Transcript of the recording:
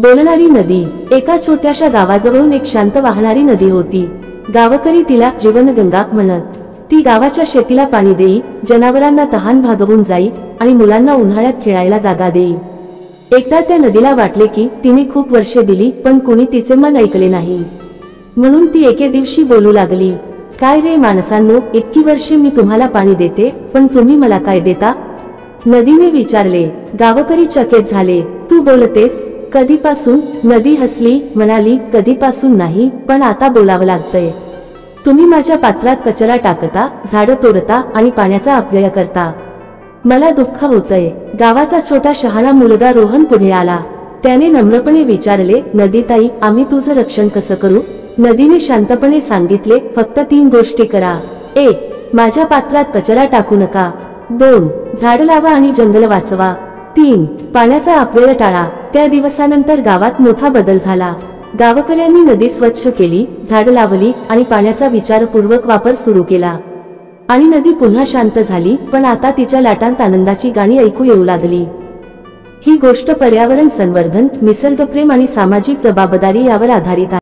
बोलणारी नदी. एका छोट्याशा गावाजवळून एक शांत वाहणारी नदी होती. गावकरी तिला जीवनगंगा म्हणत. ती गावाच्या शेतीला पाणी देई, जनावरांना तहान भागवून जाई आणि मुलांना उन्हाळ्यात खेळायला जागा देई. एकदा त्या नदीला वाटले की तिने खूप वर्षे दिली पण कुणी तिचे मन ऐकले नाही. म्हणून ती एके दिवशी बोलू लागली, काय रे माणसांनो, इतकी वर्षे मी तुम्हाला पाणी देते पण तुम्ही मला काय देता? नदीने विचारले. गावकरी चकित झाले. तू बोलतेस कधीपासून? नदी हसली, म्हणाली, कधीपासून नाही, पण आता बोलावं लागतंय. तुम्ही माझ्या पात्रात कचरा टाकता, झाडं तोडता आणि पाण्याचा अपव्यय करता. मला दुःख होतंय. गावाचा छोटा शहाणा मुलगा रोहन पुढे आला. त्याने नम्रपणे विचारले, नदीताई, आम्ही तुझं रक्षण कसं करू? नदीने शांतपणे सांगितले, फक्त 3 गोष्टी करा. 1. माझ्या पात्रात कचरा टाकू नका. 2. झाड लावा आणि जंगल वाचवा. 3. पाण्याचा अपव्यय टाळा. त्या दिवसानंतर गावात मोठा बदल झाला. गावकऱ्यांनी नदी स्वच्छ केली, झाड लावली आणि पाण्याचा विचारपूर्वक वापर सुरू केला. आणि नदी पुन्हा शांत झाली, पण आता तिच्या लाटांत आनंदाची गाणी ऐकू येऊ लागली. ही गोष्ट पर्यावरण संवर्धन, निसर्गप्रेम आणि सामाजिक जबाबदारी यावर आधारित आहे.